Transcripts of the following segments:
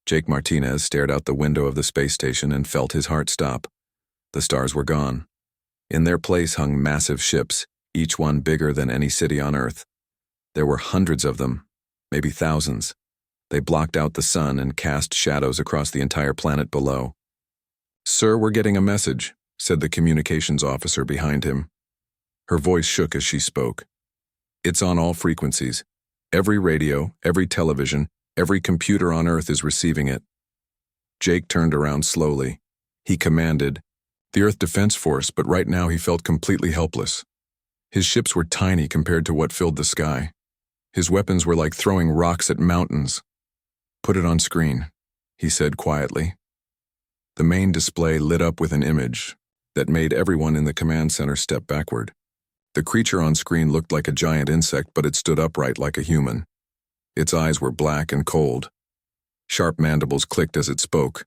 Jake Martinez stared out the window of the space station and felt his heart stop. The stars were gone. In their place hung massive ships, each one bigger than any city on Earth. There were hundreds of them, maybe thousands. They blocked out the sun and cast shadows across the entire planet below. "Sir, we're getting a message," said the communications officer behind him. Her voice shook as she spoke. "It's on all frequencies. Every radio, every television, every computer on Earth is receiving it." Jake turned around slowly. He commanded the Earth Defense Force, but right now he felt completely helpless. His ships were tiny compared to what filled the sky. His weapons were like throwing rocks at mountains. "Put it on screen," he said quietly. The main display lit up with an image that made everyone in the command center step backward. The creature on screen looked like a giant insect, but it stood upright like a human. Its eyes were black and cold. Sharp mandibles clicked as it spoke.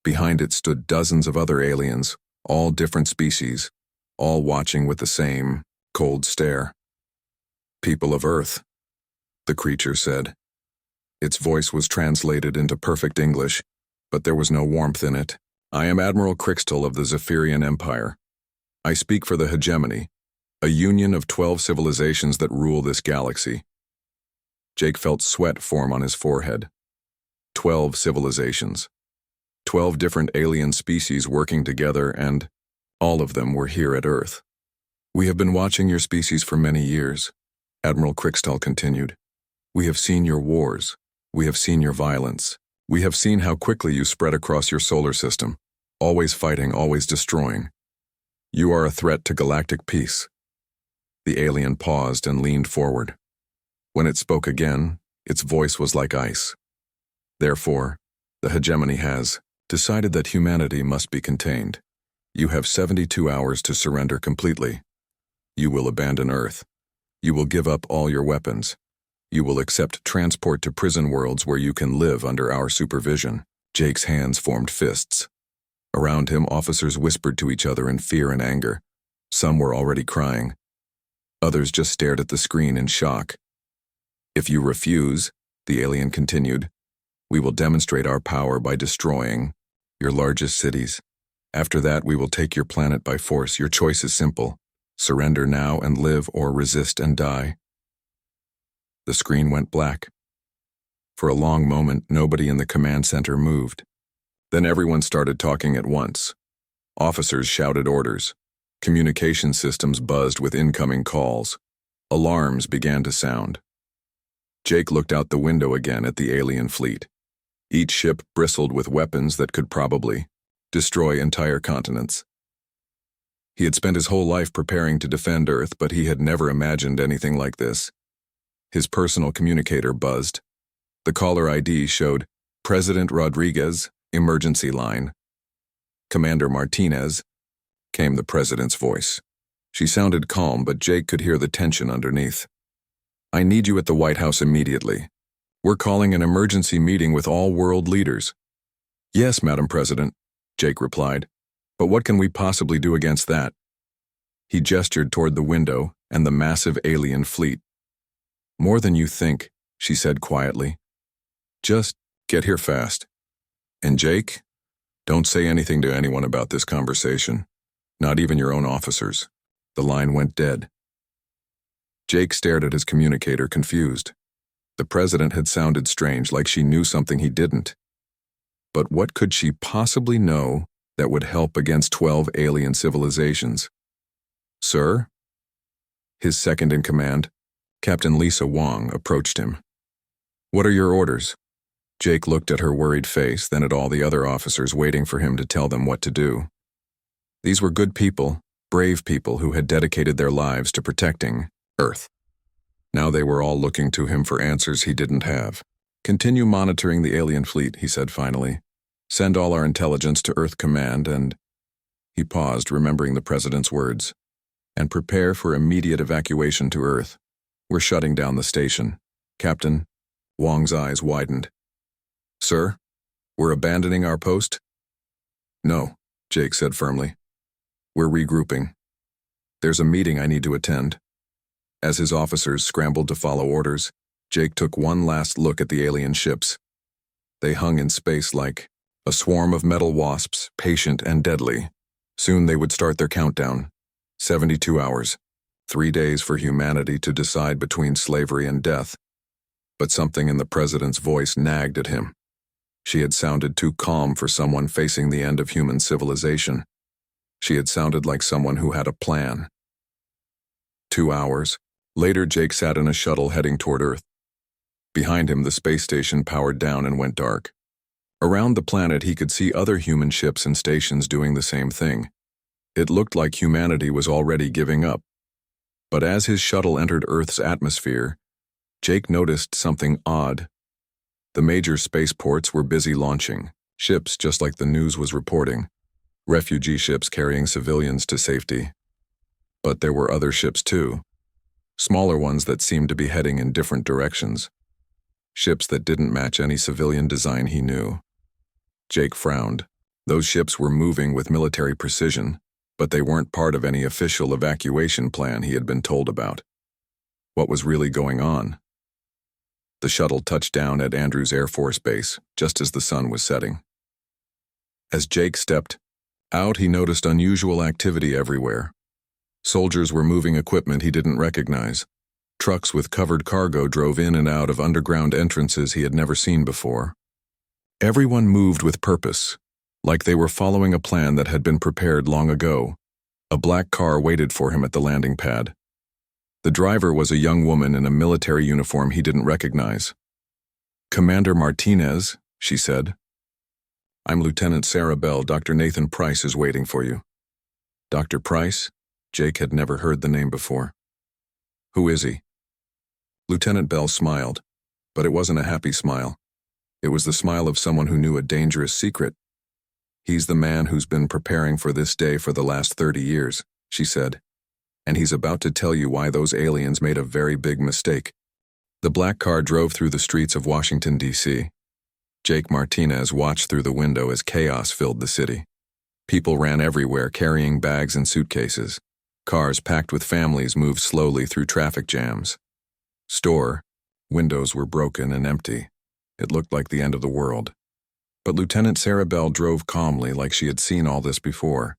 Behind it stood dozens of other aliens, all different species, all watching with the same cold stare. "People of Earth," the creature said. Its voice was translated into perfect English, but there was no warmth in it. "I am Admiral Crixtal of the Zephyrian Empire. I speak for the Hegemony, a union of 12 civilizations that rule this galaxy." Jake felt sweat form on his forehead. 12 civilizations. 12 different alien species working together, and all of them were here at Earth. "We have been watching your species for many years," Admiral Crixtal continued. "We have seen your wars. We have seen your violence. We have seen how quickly you spread across your solar system, always fighting, always destroying. You are a threat to galactic peace." The alien paused and leaned forward. When it spoke again, its voice was like ice. "Therefore, the Hegemony has decided that humanity must be contained. You have 72 hours to surrender completely. You will abandon Earth. You will give up all your weapons. You will accept transport to prison worlds where you can live under our supervision." Jake's hands formed fists. Around him, officers whispered to each other in fear and anger. Some were already crying. Others just stared at the screen in shock. "If you refuse," the alien continued, "we will demonstrate our power by destroying your largest cities. After that, we will take your planet by force. Your choice is simple. Surrender now and live, or resist and die." The screen went black. For a long moment, nobody in the command center moved. Then everyone started talking at once. Officers shouted orders. Communication systems buzzed with incoming calls. Alarms began to sound. Jake looked out the window again at the alien fleet. Each ship bristled with weapons that could probably destroy entire continents. He had spent his whole life preparing to defend Earth, but he had never imagined anything like this. His personal communicator buzzed. The caller ID showed President Rodriguez, emergency line. "Commander Martinez," came the president's voice. She sounded calm, but Jake could hear the tension underneath. "I need you at the White House immediately. We're calling an emergency meeting with all world leaders." "Yes, Madam President," Jake replied. "But what can we possibly do against that?" He gestured toward the window and the massive alien fleet. "More than you think," she said quietly. "Just get here fast. And Jake, don't say anything to anyone about this conversation, not even your own officers." The line went dead. Jake stared at his communicator, confused. The president had sounded strange, like she knew something he didn't. But what could she possibly know that would help against 12 alien civilizations? "Sir?" His second in command, Captain Lisa Wong, approached him. "What are your orders?" Jake looked at her worried face, then at all the other officers waiting for him to tell them what to do. These were good people, brave people who had dedicated their lives to protecting Earth. Now they were all looking to him for answers he didn't have. "Continue monitoring the alien fleet," he said finally. "Send all our intelligence to Earth Command and—" He paused, remembering the president's words. "And prepare for immediate evacuation to Earth. We're shutting down the station." "Captain," Wong's eyes widened. "Sir, we're abandoning our post?" "No," Jake said firmly. "We're regrouping. There's a meeting I need to attend." As his officers scrambled to follow orders, Jake took one last look at the alien ships. They hung in space like a swarm of metal wasps, patient and deadly. Soon they would start their countdown. 72 hours. 3 days for humanity to decide between slavery and death. But something in the president's voice nagged at him. She had sounded too calm for someone facing the end of human civilization. She had sounded like someone who had a plan. 2 hours. Later, Jake sat in a shuttle heading toward Earth. Behind him, the space station powered down and went dark. Around the planet, he could see other human ships and stations doing the same thing. It looked like humanity was already giving up. But as his shuttle entered Earth's atmosphere, Jake noticed something odd. The major spaceports were busy launching, ships just like the news was reporting, refugee ships carrying civilians to safety. But there were other ships too, smaller ones that seemed to be heading in different directions. Ships that didn't match any civilian design he knew. Jake frowned. Those ships were moving with military precision, but they weren't part of any official evacuation plan he had been told about. What was really going on? The shuttle touched down at Andrews Air Force Base just as the sun was setting. As Jake stepped out, he noticed unusual activity everywhere. Soldiers were moving equipment he didn't recognize. Trucks with covered cargo drove in and out of underground entrances he had never seen before. Everyone moved with purpose, like they were following a plan that had been prepared long ago. A black car waited for him at the landing pad. The driver was a young woman in a military uniform he didn't recognize. "Commander Martinez," she said. "I'm Lieutenant Sarah Bell. Dr. Nathan Price is waiting for you." Dr. Price? Jake had never heard the name before. "Who is he?" Lieutenant Bell smiled, but it wasn't a happy smile. It was the smile of someone who knew a dangerous secret. "He's the man who's been preparing for this day for the last 30 years, she said. "And he's about to tell you why those aliens made a very big mistake." The black car drove through the streets of Washington, D.C. Jake Martinez watched through the window as chaos filled the city. People ran everywhere carrying bags and suitcases. Cars packed with families moved slowly through traffic jams. Store windows were broken and empty. It looked like the end of the world. But Lieutenant Sarah Bell drove calmly like she had seen all this before.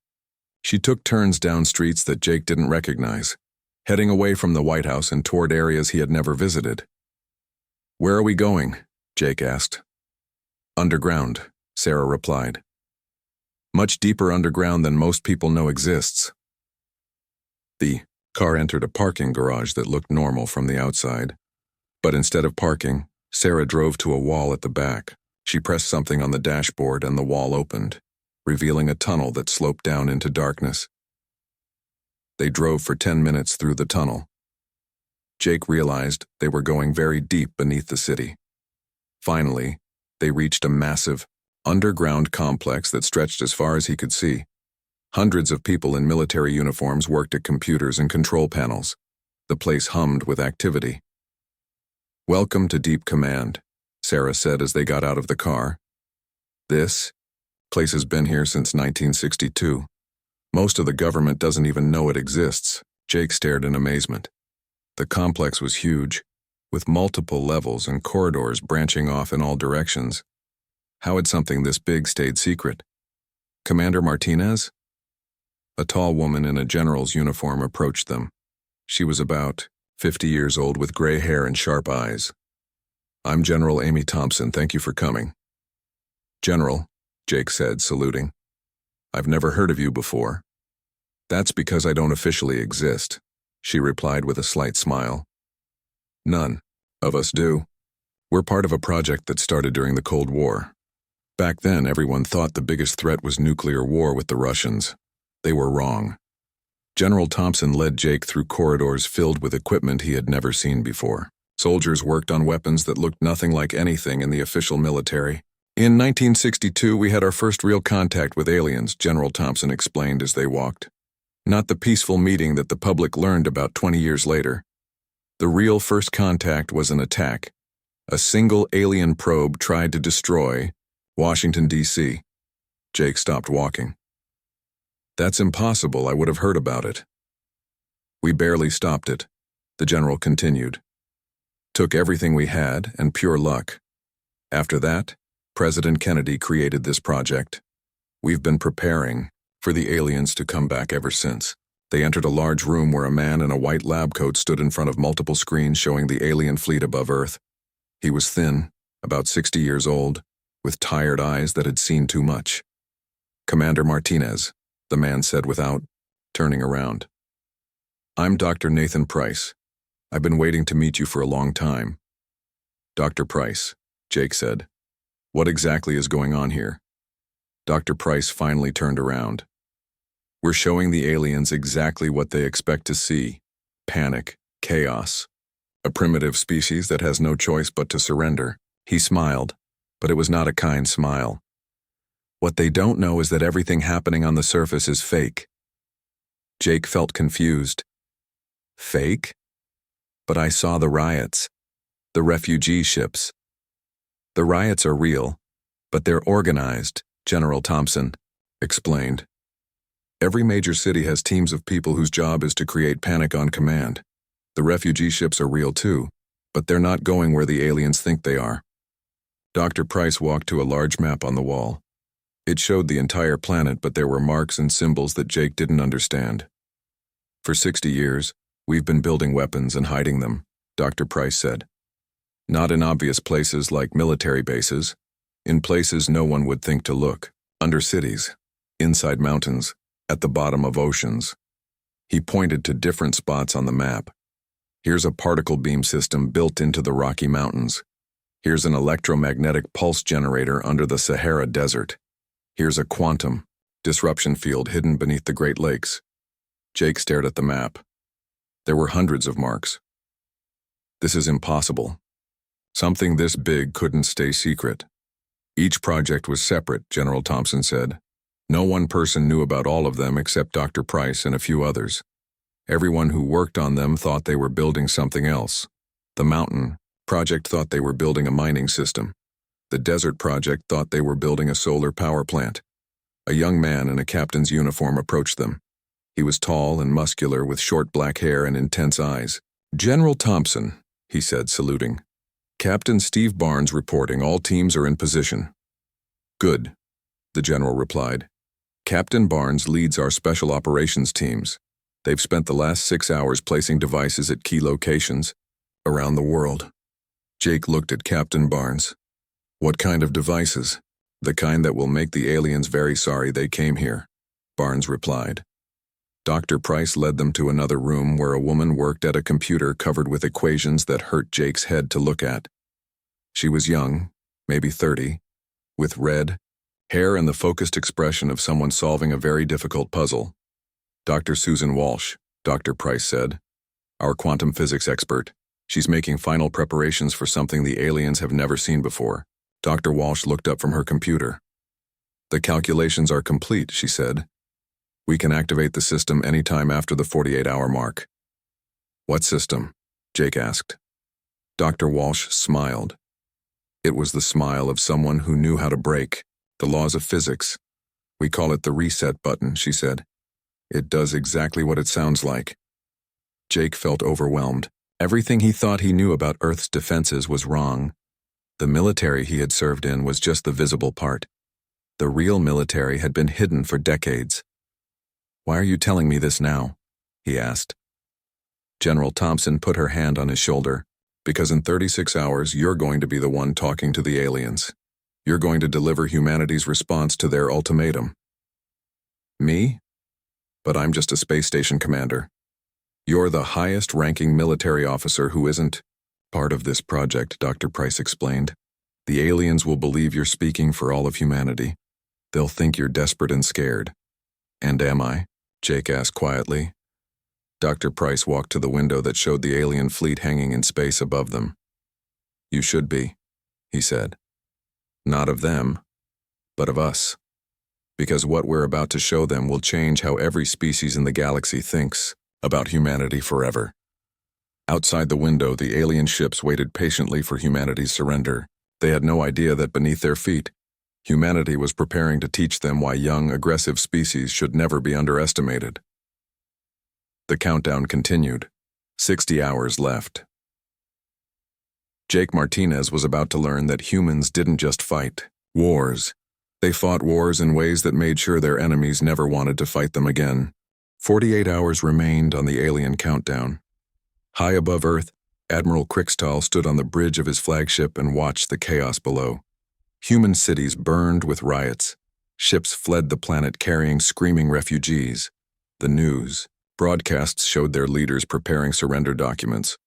She took turns down streets that Jake didn't recognize, heading away from the White House and toward areas he had never visited. "Where are we going?" Jake asked. "Underground," Sarah replied. "Much deeper underground than most people know exists." The car entered a parking garage that looked normal from the outside. But instead of parking, Sarah drove to a wall at the back. She pressed something on the dashboard and the wall opened, revealing a tunnel that sloped down into darkness. They drove for 10 minutes through the tunnel. Jake realized they were going very deep beneath the city. Finally, they reached a massive, underground complex that stretched as far as he could see. Hundreds of people in military uniforms worked at computers and control panels. The place hummed with activity. "Welcome to Deep Command," Sarah said as they got out of the car. "This place has been here since 1962. Most of the government doesn't even know it exists." Jake stared in amazement. The complex was huge, with multiple levels and corridors branching off in all directions. How had something this big stayed secret? "Commander Martinez?" A tall woman in a general's uniform approached them. She was about 50 years old with gray hair and sharp eyes. "I'm General Amy Thompson. Thank you for coming." "General," Jake said, saluting. "I've never heard of you before." "That's because I don't officially exist," she replied with a slight smile. "None of us do. We're part of a project that started during the Cold War. Back then, everyone thought the biggest threat was nuclear war with the Russians. They were wrong." General Thompson led Jake through corridors filled with equipment he had never seen before. Soldiers worked on weapons that looked nothing like anything in the official military. "In 1962, we had our first real contact with aliens," General Thompson explained as they walked. "Not the peaceful meeting that the public learned about 20 years later. The real first contact was an attack. A single alien probe tried to destroy Washington, D.C. Jake stopped walking. "That's impossible. I would have heard about it." "We barely stopped it," the general continued. "Took everything we had and pure luck. After that, President Kennedy created this project. We've been preparing for the aliens to come back ever since. They entered a large room where a man in a white lab coat stood in front of multiple screens showing the alien fleet above Earth. He was thin, about 60 years old, with tired eyes that had seen too much. "Commander Martinez," the man said without turning around. "I'm Dr. Nathan Price. I've been waiting to meet you for a long time." "Dr. Price," Jake said. "What exactly is going on here?" Dr. Price finally turned around. "We're showing the aliens exactly what they expect to see: panic, chaos. A primitive species that has no choice but to surrender." He smiled, but it was not a kind smile. "What they don't know is that everything happening on the surface is fake." Jake felt confused. "Fake? But I saw the riots. The refugee ships." "The riots are real, but they're organized," General Thompson explained. "Every major city has teams of people whose job is to create panic on command. The refugee ships are real too, but they're not going where the aliens think they are." Dr. Price walked to a large map on the wall. It showed the entire planet, but there were marks and symbols that Jake didn't understand. "For 60 years, we've been building weapons and hiding them," Dr. Price said. "Not in obvious places like military bases, in places no one would think to look, under cities, inside mountains, at the bottom of oceans." He pointed to different spots on the map. "Here's a particle beam system built into the Rocky Mountains. Here's an electromagnetic pulse generator under the Sahara Desert. Here's a quantum disruption field hidden beneath the Great Lakes." Jake stared at the map. There were hundreds of marks. "This is impossible. Something this big couldn't stay secret." "Each project was separate," General Thompson said. "No one person knew about all of them except Dr. Price and a few others. Everyone who worked on them thought they were building something else. The Mountain Project thought they were building a mining system. The Desert Project thought they were building a solar power plant." A young man in a captain's uniform approached them. He was tall and muscular with short black hair and intense eyes. "General Thompson," he said, saluting. "Captain Steve Barnes reporting. All teams are in position." "Good," the general replied. "Captain Barnes leads our special operations teams. They've spent the last 6 hours placing devices at key locations around the world." Jake looked at Captain Barnes. "What kind of devices?" "The kind that will make the aliens very sorry they came here," Barnes replied. Dr. Price led them to another room where a woman worked at a computer covered with equations that hurt Jake's head to look at. She was young, maybe 30, with red hair and the focused expression of someone solving a very difficult puzzle. "Dr. Susan Walsh," Dr. Price said. "Our quantum physics expert. She's making final preparations for something the aliens have never seen before." Dr. Walsh looked up from her computer. "The calculations are complete," she said. "We can activate the system anytime after the 48-hour mark." "What system?" Jake asked. Dr. Walsh smiled. It was the smile of someone who knew how to break the laws of physics. "We call it the reset button," she said. "It does exactly what it sounds like." Jake felt overwhelmed. Everything he thought he knew about Earth's defenses was wrong. The military he had served in was just the visible part. The real military had been hidden for decades. "Why are you telling me this now?" he asked. General Thompson put her hand on his shoulder. "Because in 36 hours, you're going to be the one talking to the aliens. You're going to deliver humanity's response to their ultimatum." "Me? But I'm just a space station commander. You're the highest-ranking military officer who isn't part of this project," Dr. Price explained. "The aliens will believe you're speaking for all of humanity. They'll think you're desperate and scared." "And am I?" Jake asked quietly. Dr. Price walked to the window that showed the alien fleet hanging in space above them. "You should be," he said. "Not of them, but of us. Because what we're about to show them will change how every species in the galaxy thinks about humanity forever." Outside the window, the alien ships waited patiently for humanity's surrender. They had no idea that beneath their feet, humanity was preparing to teach them why young, aggressive species should never be underestimated. The countdown continued. 60 hours left. Jake Martinez was about to learn that humans didn't just fight, Wars. They fought wars in ways that made sure their enemies never wanted to fight them again. 48 hours remained on the alien countdown. High above Earth, Admiral Krikstal stood on the bridge of his flagship and watched the chaos below. Human cities burned with riots. Ships fled the planet carrying screaming refugees. The news, broadcasts showed their leaders preparing surrender documents.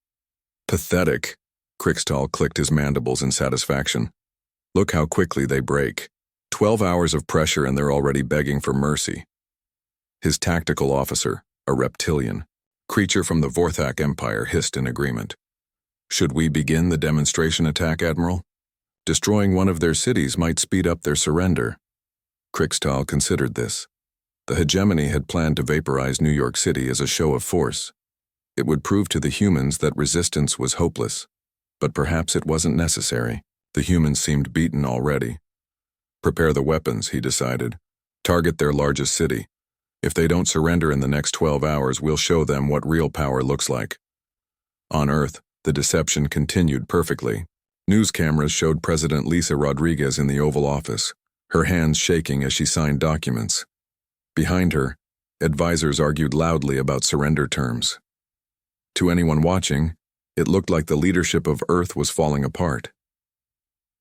Pathetic. Krikstal clicked his mandibles in satisfaction. Look how quickly they break. 12 hours of pressure and they're already begging for mercy. His tactical officer, a reptilian, creature from the Vorthak Empire, hissed in agreement. Should we begin the demonstration attack, Admiral? Destroying one of their cities might speed up their surrender. Krikstal considered this. The hegemony had planned to vaporize New York City as a show of force. It would prove to the humans that resistance was hopeless. But perhaps it wasn't necessary. The humans seemed beaten already. Prepare the weapons, he decided. Target their largest city. If they don't surrender in the next 12 hours, we'll show them what real power looks like. On Earth, the deception continued perfectly. News cameras showed President Lisa Rodriguez in the Oval Office, her hands shaking as she signed documents. Behind her, advisors argued loudly about surrender terms. To anyone watching, it looked like the leadership of Earth was falling apart.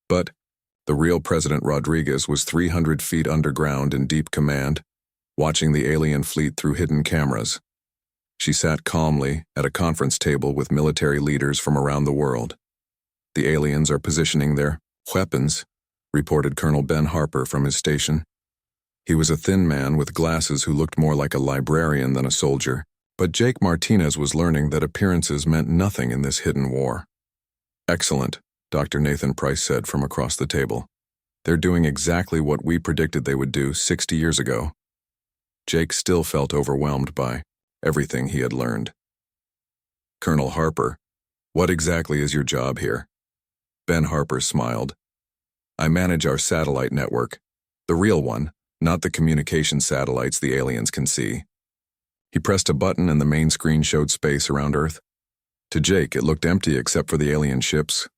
But the real President Rodriguez was 300 feet underground in deep command, watching the alien fleet through hidden cameras. She sat calmly at a conference table with military leaders from around the world. The aliens are positioning their weapons, reported Colonel Ben Harper from his station. He was a thin man with glasses who looked more like a librarian than a soldier, but Jake Martinez was learning that appearances meant nothing in this hidden war. Excellent, Dr. Nathan Price said from across the table. They're doing exactly what we predicted they would do 60 years ago. Jake still felt overwhelmed by everything he had learned. Colonel Harper, what exactly is your job here? Ben Harper smiled. I manage our satellite network, the real one, not the communication satellites the aliens can see. He pressed a button and the main screen showed space around Earth. To Jake, it looked empty except for the alien ships.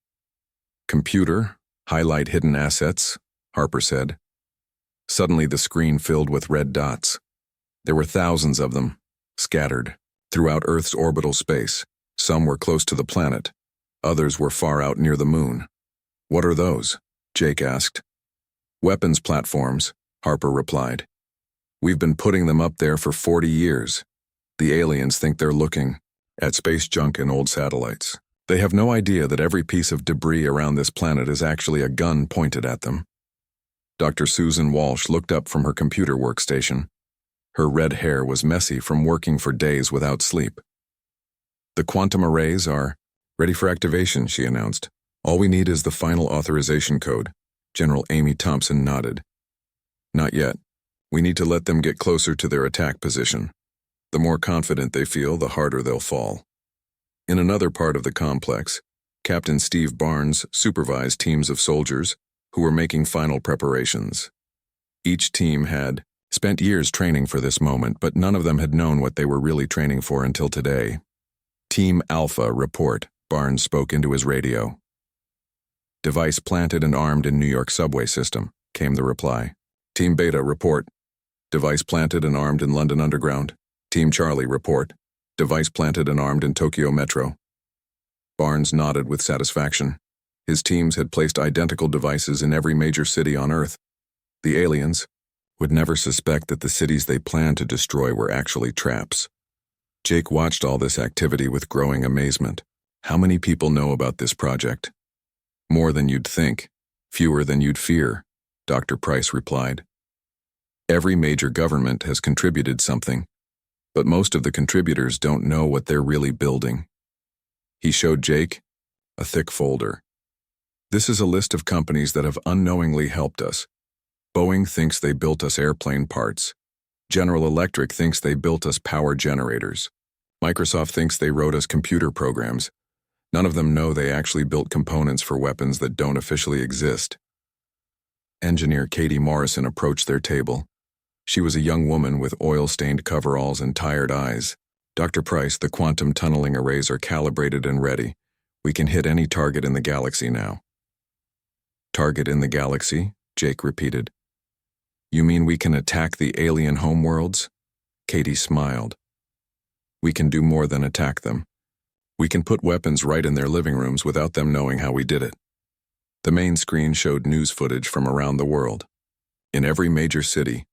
Computer, highlight hidden assets, Harper said. Suddenly the screen filled with red dots. There were thousands of them, scattered, throughout Earth's orbital space. Some were close to the planet. Others were far out near the moon. What are those? Jake asked. Weapons platforms, Harper replied. We've been putting them up there for 40 years. The aliens think they're looking at space junk and old satellites. They have no idea that every piece of debris around this planet is actually a gun pointed at them. Dr. Susan Walsh looked up from her computer workstation. Her red hair was messy from working for days without sleep. The quantum arrays are ready for activation, she announced. All we need is the final authorization code. General Amy Thompson nodded. Not yet. We need to let them get closer to their attack position. The more confident they feel, the harder they'll fall. In another part of the complex, Captain Steve Barnes supervised teams of soldiers who were making final preparations. Each team had spent years training for this moment, but none of them had known what they were really training for until today. Team Alpha, report, Barnes spoke into his radio. Device planted and armed in New York subway system, came the reply. Team Beta, report. Device planted and armed in London Underground. Team Charlie, report. Device planted and armed in Tokyo Metro. Barnes nodded with satisfaction. His teams had placed identical devices in every major city on Earth. The aliens would never suspect that the cities they planned to destroy were actually traps. Jake watched all this activity with growing amazement. How many people know about this project? More than you'd think, fewer than you'd fear, Dr. Price replied. Every major government has contributed something, but most of the contributors don't know what they're really building. He showed Jake a thick folder. This is a list of companies that have unknowingly helped us. Boeing thinks they built us airplane parts. General Electric thinks they built us power generators. Microsoft thinks they wrote us computer programs. None of them know they actually built components for weapons that don't officially exist. Engineer Katie Morrison approached their table. She was a young woman with oil-stained coveralls and tired eyes. Dr. Price, the quantum tunneling arrays are calibrated and ready. We can hit any target in the galaxy now. Target in the galaxy? Jake repeated. You mean we can attack the alien homeworlds? Katie smiled. We can do more than attack them. We can put weapons right in their living rooms without them knowing how we did it. The main screen showed news footage from around the world. In every major city,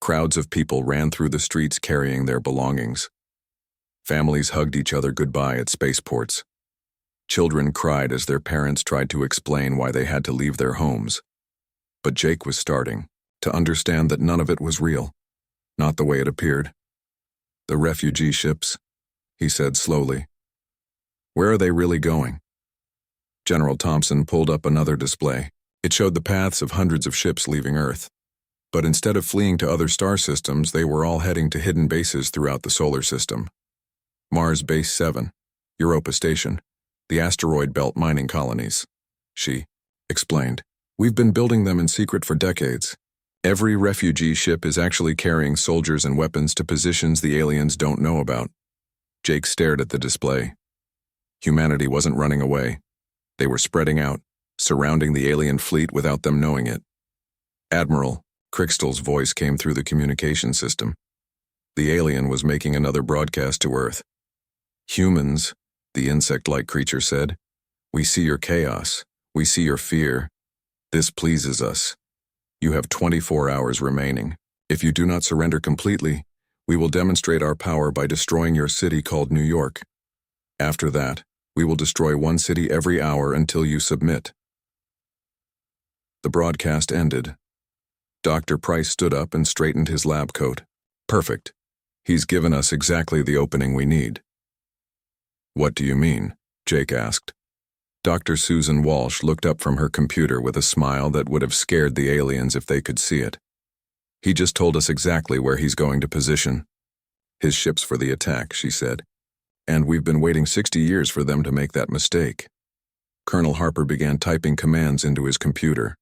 crowds of people ran through the streets carrying their belongings. Families hugged each other goodbye at spaceports. Children cried as their parents tried to explain why they had to leave their homes. But Jake was starting to understand that none of it was real, not the way it appeared. The refugee ships, he said slowly. Where are they really going? General Thompson pulled up another display. It showed the paths of hundreds of ships leaving Earth. But instead of fleeing to other star systems, they were all heading to hidden bases throughout the solar system. Mars Base 7, Europa Station, the asteroid belt mining colonies. She explained. We've been building them in secret for decades. Every refugee ship is actually carrying soldiers and weapons to positions the aliens don't know about. Jake stared at the display. Humanity wasn't running away. They were spreading out, surrounding the alien fleet without them knowing it. Admiral Crixtal's voice came through the communication system. The alien was making another broadcast to Earth. Humans, the insect-like creature said, we see your chaos. We see your fear. This pleases us. You have 24 hours remaining. If you do not surrender completely, we will demonstrate our power by destroying your city called New York. After that, we will destroy one city every hour until you submit. The broadcast ended. Dr. Price stood up and straightened his lab coat. Perfect. He's given us exactly the opening we need. What do you mean? Jake asked. Dr. Susan Walsh looked up from her computer with a smile that would have scared the aliens if they could see it. He just told us exactly where he's going to position his ships for the attack, she said. And we've been waiting 60 years for them to make that mistake. Colonel Harper began typing commands into his computer.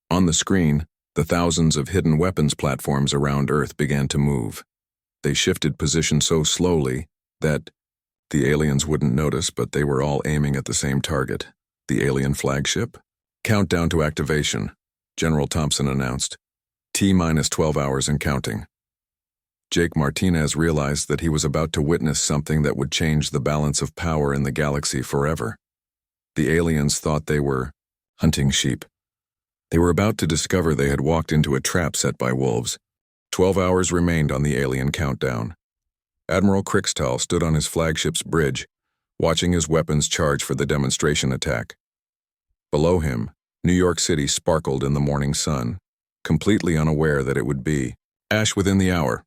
On the screen, the thousands of hidden weapons platforms around Earth began to move. They shifted position so slowly that the aliens wouldn't notice, but they were all aiming at the same target. The alien flagship? Countdown to activation, General Thompson announced. T-minus 12 hours and counting. Jake Martinez realized that he was about to witness something that would change the balance of power in the galaxy forever. The aliens thought they were hunting sheep. They were about to discover they had walked into a trap set by wolves. 12 hours remained on the alien countdown. Admiral Crixtal stood on his flagship's bridge, watching his weapons charge for the demonstration attack. Below him, New York City sparkled in the morning sun, completely unaware that it would be ash within the hour.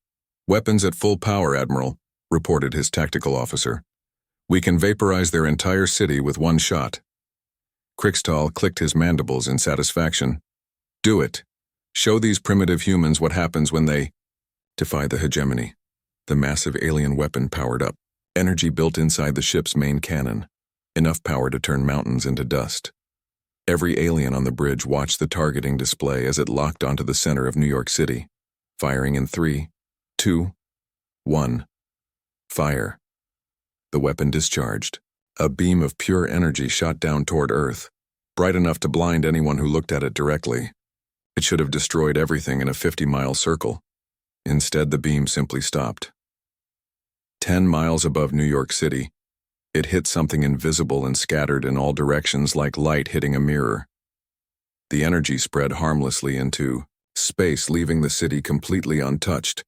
Weapons at full power, Admiral, reported his tactical officer. We can vaporize their entire city with one shot. Crixtal clicked his mandibles in satisfaction. Do it. Show these primitive humans what happens when they defy the hegemony. The massive alien weapon powered up. Energy built inside the ship's main cannon. Enough power to turn mountains into dust. Every alien on the bridge watched the targeting display as it locked onto the center of New York City. Firing in 3, 2, 1. Fire. The weapon discharged. A beam of pure energy shot down toward Earth, bright enough to blind anyone who looked at it directly. It should have destroyed everything in a 50-mile circle. Instead, the beam simply stopped. 10 miles above New York City, it hit something invisible and scattered in all directions like light hitting a mirror. The energy spread harmlessly into space, leaving the city completely untouched.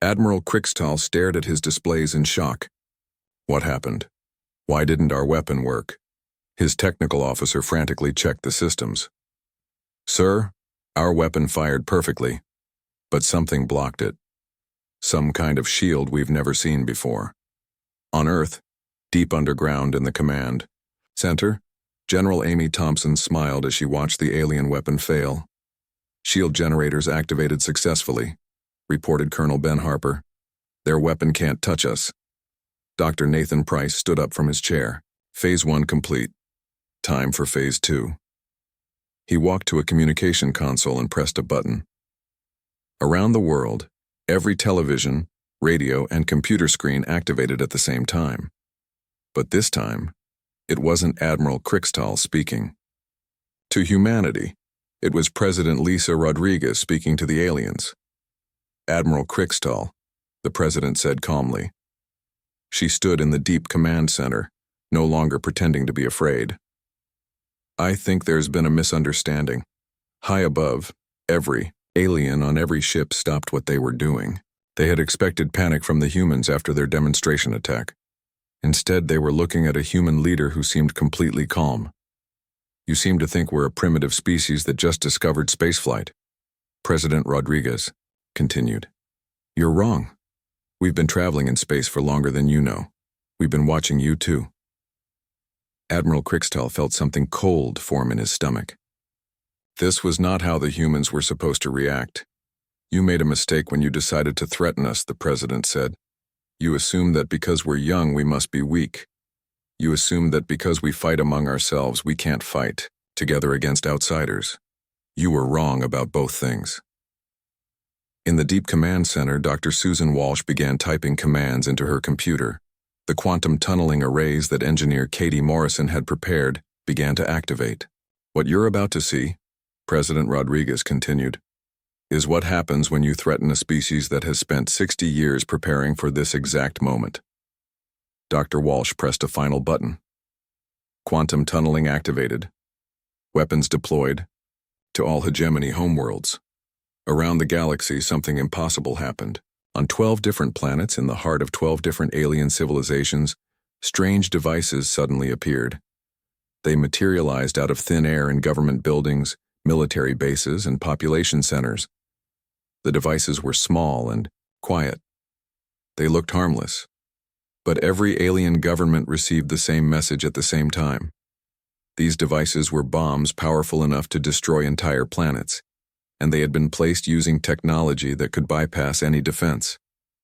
Admiral Crixtal stared at his displays in shock. What happened? Why didn't our weapon work? His technical officer frantically checked the systems. Sir, our weapon fired perfectly, but something blocked it. Some kind of shield we've never seen before. On Earth, deep underground in the command center, General Amy Thompson smiled as she watched the alien weapon fail. Shield generators activated successfully, reported Colonel Ben Harper. Their weapon can't touch us. Dr. Nathan Price stood up from his chair. Phase 1 complete. Time for Phase 2. He walked to a communication console and pressed a button. Around the world, every television, radio, and computer screen activated at the same time. But this time, it wasn't Admiral Crixtal speaking. To humanity, It was President Lisa Rodriguez speaking to the aliens. "Admiral Kriegstall," the president said calmly. She stood in the deep command center, no longer pretending to be afraid. "I think there's been a misunderstanding. High above, every alien on every ship stopped what they were doing. They had expected panic from the humans after their demonstration attack. Instead, they were looking at a human leader who seemed completely calm. You seem to think we're a primitive species that just discovered spaceflight," President Rodriguez continued. "You're wrong. We've been traveling in space for longer than you know. We've been watching you too." Admiral Kriegstall felt something cold form in his stomach. This was not how the humans were supposed to react. "You made a mistake when you decided to threaten us," the president said. "You assumed that because we're young we must be weak. You assumed that because we fight among ourselves we can't fight together against outsiders. You were wrong about both things." In the deep command center, Dr. Susan Walsh began typing commands into her computer. The quantum tunneling arrays that engineer Katie Morrison had prepared began to activate. "What you're about to see," President Rodriguez continued, "is what happens when you threaten a species that has spent 60 years preparing for this exact moment." Dr. Walsh pressed a final button. Quantum tunneling activated. Weapons deployed to all hegemony homeworlds. Around the galaxy, something impossible happened. On 12 different planets in the heart of 12 different alien civilizations, strange devices suddenly appeared. They materialized out of thin air in government buildings, military bases, and population centers. The devices were small and quiet. They looked harmless. But every alien government received the same message at the same time. These devices were bombs powerful enough to destroy entire planets, and they had been placed using technology that could bypass any defense.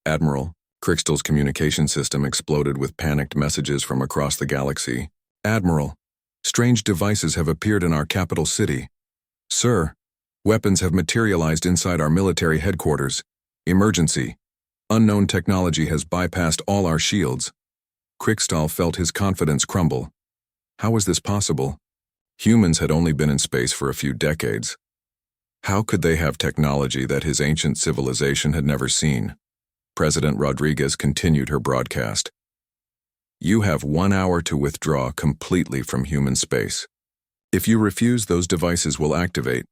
Admiral Kriegstall's communication system exploded with panicked messages from across the galaxy. "Admiral, strange devices have appeared in our capital city. Sir, weapons have materialized inside our military headquarters. Emergency. Unknown technology has bypassed all our shields." Kriegstall felt his confidence crumble. How was this possible? Humans had only been in space for a few decades. How could they have technology that his ancient civilization had never seen? President Rodriguez continued her broadcast. "You have 1 hour to withdraw completely from human space. If you refuse, those devices will activate.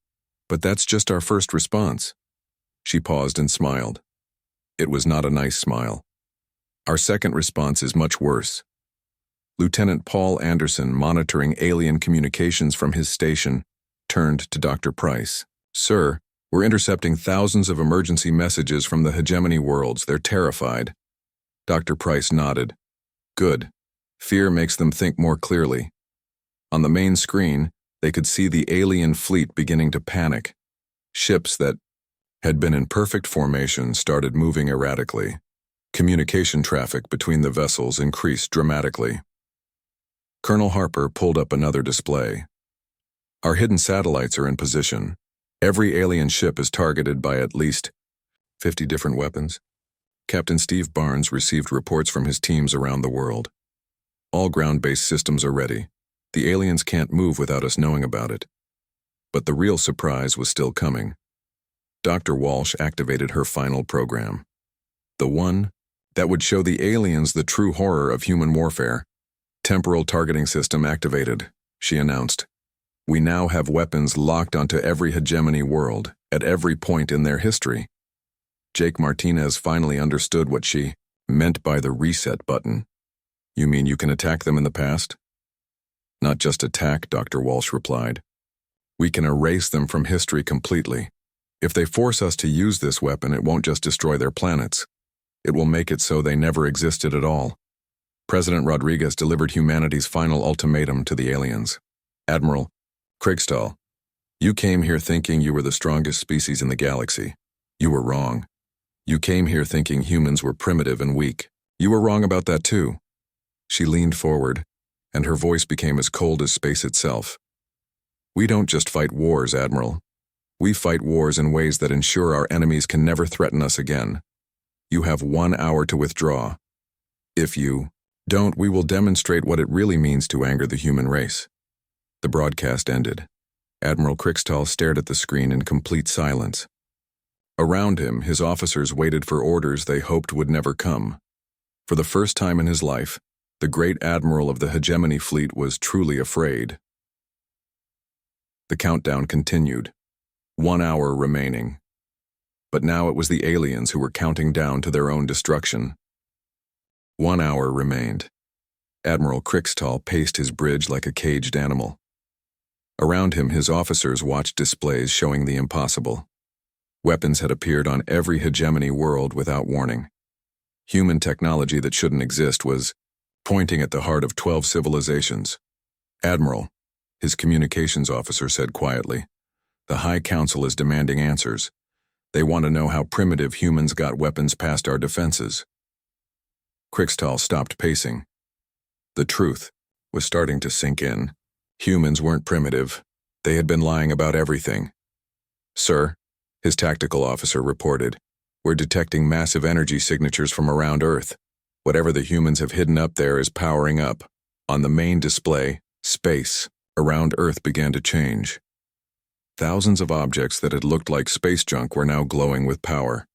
But that's just our first response." She paused and smiled. It was not a nice smile. "Our second response is much worse." Lieutenant Paul Anderson, monitoring alien communications from his station, turned to Dr. Price. "Sir, we're intercepting thousands of emergency messages from the hegemony worlds. They're terrified." Dr. Price nodded. "Good. Fear makes them think more clearly." On the main screen, they could see the alien fleet beginning to panic. Ships that had been in perfect formation started moving erratically. Communication traffic between the vessels increased dramatically. Colonel Harper pulled up another display. "Our hidden satellites are in position. Every alien ship is targeted by at least 50 different weapons." Captain Steve Barnes received reports from his teams around the world. "All ground-based systems are ready. The aliens can't move without us knowing about it." But the real surprise was still coming. Dr. Walsh activated her final program. The one that would show the aliens the true horror of human warfare. "Temporal targeting system activated," she announced. "We now have weapons locked onto every hegemony world, at every point in their history." Jake Martinez finally understood what she meant by the reset button. "You mean you can attack them in the past?" "Not just attack," Dr. Walsh replied. "We can erase them from history completely. If they force us to use this weapon, it won't just destroy their planets. It will make it so they never existed at all." President Rodriguez delivered humanity's final ultimatum to the aliens. "Admiral Kriegstall, you came here thinking you were the strongest species in the galaxy. You were wrong. You came here thinking humans were primitive and weak. You were wrong about that too." She leaned forward, and her voice became as cold as space itself. "We don't just fight wars, Admiral. We fight wars in ways that ensure our enemies can never threaten us again. You have 1 hour to withdraw. If you don't, we will demonstrate what it really means to anger the human race." The broadcast ended. Admiral Kriegstall stared at the screen in complete silence. Around him, his officers waited for orders they hoped would never come. For the first time in his life, the great admiral of the hegemony fleet was truly afraid. The countdown continued. 1 hour remaining. But now it was the aliens who were counting down to their own destruction. 1 hour remained. Admiral Kriegstall paced his bridge like a caged animal. Around him, his officers watched displays showing the impossible. Weapons had appeared on every hegemony world without warning. Human technology that shouldn't exist was pointing at the heart of 12 civilizations. "Admiral," his communications officer said quietly, "the High Council is demanding answers. They want to know how primitive humans got weapons past our defenses." Kriegstall stopped pacing. The truth was starting to sink in. Humans weren't primitive. They had been lying about everything. "Sir," his tactical officer reported, "we're detecting massive energy signatures from around Earth. Whatever the humans have hidden up there is powering up." On the main display, space around Earth began to change. Thousands of objects that had looked like space junk were now glowing with power.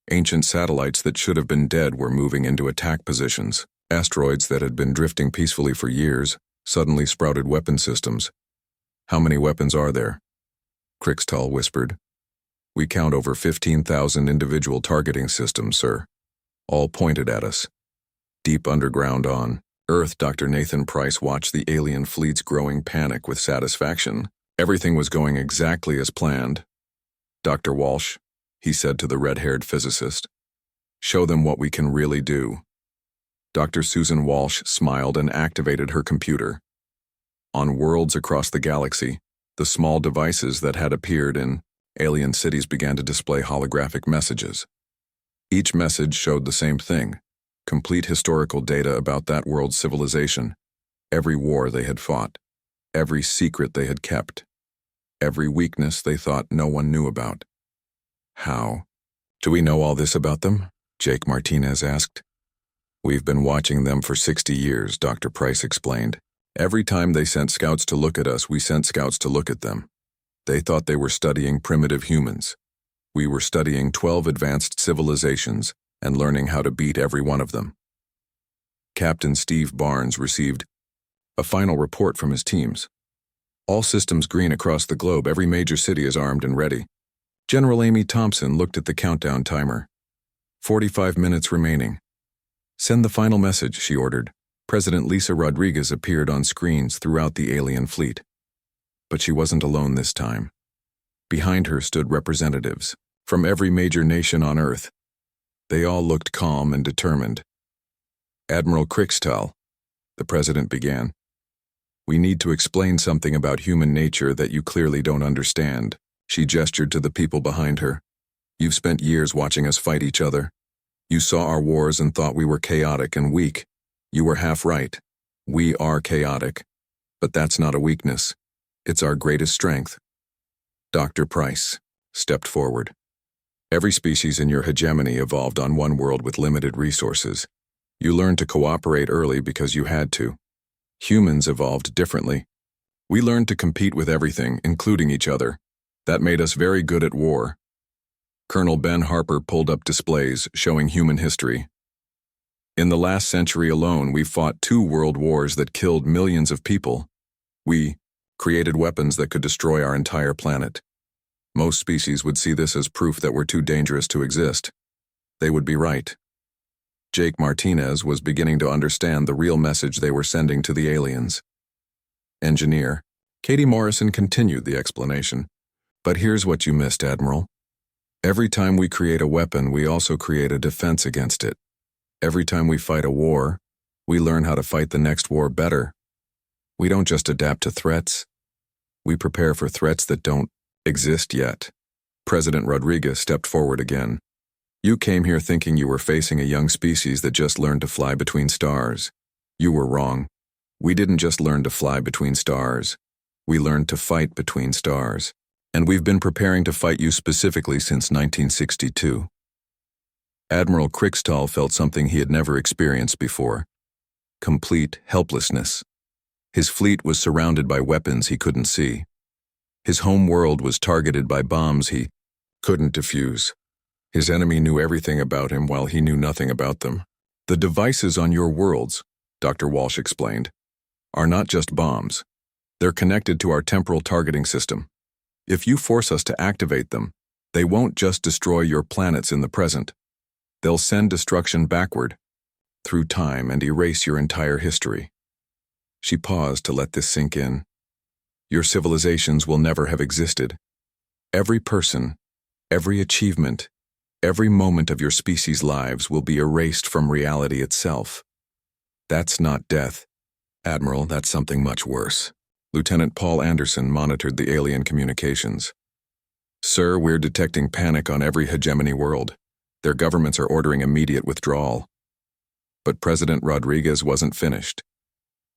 Ancient satellites that should have been dead were moving into attack positions. Asteroids that had been drifting peacefully for years suddenly sprouted weapon systems. "How many weapons are there?" Kriegstall whispered. "We count over 15,000 individual targeting systems, sir. All pointed at us." Deep underground on Earth, Dr. Nathan Price watched the alien fleet's growing panic with satisfaction. Everything was going exactly as planned. "Dr. Walsh," he said to the red-haired physicist, "show them what we can really do." Dr. Susan Walsh smiled and activated her computer. On worlds across the galaxy, the small devices that had appeared in alien cities began to display holographic messages. Each message showed the same thing: complete historical data about that world's civilization, every war they had fought, every secret they had kept, every weakness they thought no one knew about. "How do we know all this about them?" Jake Martinez asked. "We've been watching them for 60 years, Dr. Price explained. Every time they sent scouts to look at us, we sent scouts to look at them. They thought they were studying primitive humans. We were studying 12 advanced civilizations and learning how to beat every one of them." Captain Steve Barnes received a final report from his teams. "All systems green across the globe. Every major city is armed and ready." General Amy Thompson looked at the countdown timer. 45 minutes remaining. "Send the final message," she ordered. President Lisa Rodriguez appeared on screens throughout the alien fleet. But she wasn't alone this time. Behind her stood representatives from every major nation on Earth. They all looked calm and determined. "Admiral Kriegstall," the president began, "we need to explain something about human nature that you clearly don't understand." She gestured to the people behind her. "You've spent years watching us fight each other. You saw our wars and thought we were chaotic and weak. You were half right. We are chaotic. But that's not a weakness. It's our greatest strength." Dr. Price stepped forward. "Every species in your hegemony evolved on one world with limited resources. You learned to cooperate early because you had to. Humans evolved differently. We learned to compete with everything, including each other. That made us very good at war." Colonel Ben Harper pulled up displays showing human history. "In the last century alone, we fought 2 world wars that killed millions of people. We created weapons that could destroy our entire planet. Most species would see this as proof that we're too dangerous to exist. They would be right." Jake Martinez was beginning to understand the real message they were sending to the aliens. Engineer Katie Morrison continued the explanation. "But here's what you missed, Admiral. Every time we create a weapon, we also create a defense against it. Every time we fight a war, we learn how to fight the next war better. We don't just adapt to threats. We prepare for threats that don't exist yet." President Rodriguez stepped forward again. "You came here thinking you were facing a young species that just learned to fly between stars. You were wrong. We didn't just learn to fly between stars. We learned to fight between stars. And we've been preparing to fight you specifically since 1962. Admiral Kriegstall felt something he had never experienced before: complete helplessness. His fleet was surrounded by weapons he couldn't see. His home world was targeted by bombs he couldn't defuse. His enemy knew everything about him while he knew nothing about them. The devices on your worlds, Dr. Walsh explained, are not just bombs. They're connected to our temporal targeting system. If you force us to activate them, they won't just destroy your planets in the present. They'll send destruction backward, through time, and erase your entire history. She paused to let this sink in. Your civilizations will never have existed. Every person, every achievement, every moment of your species' lives will be erased from reality itself. That's not death, Admiral, that's something much worse. Lieutenant Paul Anderson monitored the alien communications. Sir, we're detecting panic on every hegemony world. Their governments are ordering immediate withdrawal. But President Rodriguez wasn't finished.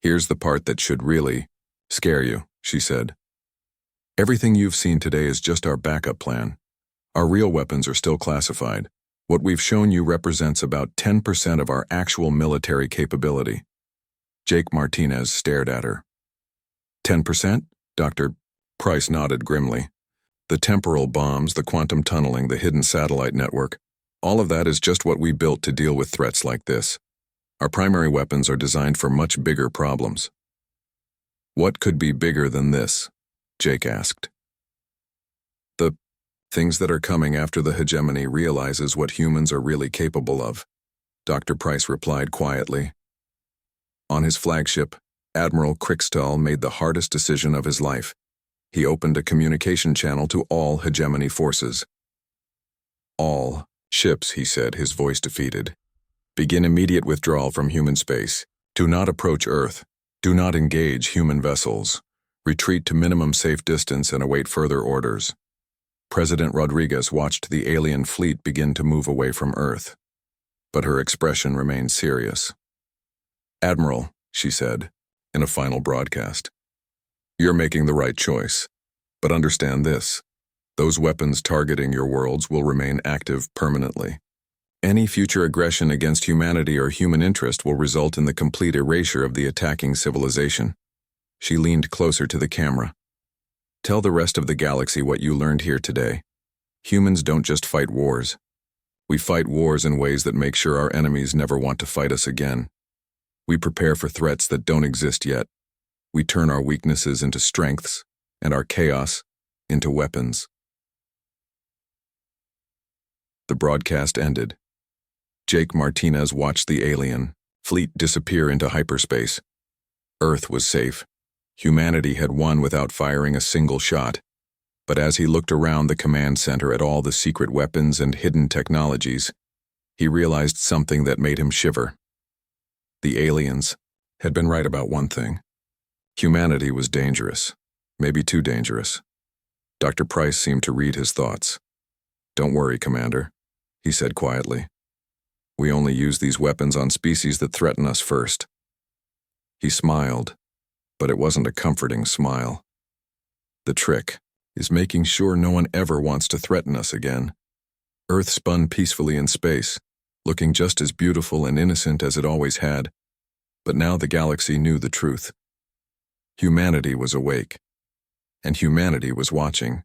Here's the part that should really scare you, she said. Everything you've seen today is just our backup plan. Our real weapons are still classified. What we've shown you represents about 10% of our actual military capability. Jake Martinez stared at her. 10%? Dr. Price nodded grimly. The temporal bombs, the quantum tunneling, the hidden satellite network, all of that is just what we built to deal with threats like this. Our primary weapons are designed for much bigger problems. What could be bigger than this? Jake asked. The things that are coming after the hegemony realizes what humans are really capable of, Dr. Price replied quietly. On his flagship, Admiral Krickstall made the hardest decision of his life. He opened a communication channel to all hegemony forces. All ships, he said, his voice defeated. Begin immediate withdrawal from human space. Do not approach Earth. Do not engage human vessels. Retreat to minimum safe distance and await further orders. President Rodriguez watched the alien fleet begin to move away from Earth, but her expression remained serious. Admiral, she said, in a final broadcast, you're making the right choice, but understand this. Those weapons targeting your worlds will remain active permanently. Any future aggression against humanity or human interest will result in the complete erasure of the attacking civilization. She leaned closer to the camera. Tell the rest of the galaxy what you learned here today. Humans don't just fight wars. We fight wars in ways that make sure our enemies never want to fight us again. We prepare for threats that don't exist yet. We turn our weaknesses into strengths and our chaos into weapons. The broadcast ended. Jake Martinez watched the alien fleet disappear into hyperspace. Earth was safe. Humanity had won without firing a single shot. But as he looked around the command center at all the secret weapons and hidden technologies, he realized something that made him shiver. The aliens had been right about one thing. Humanity was dangerous, maybe too dangerous. Dr. Price seemed to read his thoughts. Don't worry, Commander, he said quietly. We only use these weapons on species that threaten us first. He smiled, but it wasn't a comforting smile. The trick is making sure no one ever wants to threaten us again. Earth spun peacefully in space, looking just as beautiful and innocent as it always had. But now the galaxy knew the truth. Humanity was awake, and humanity was watching.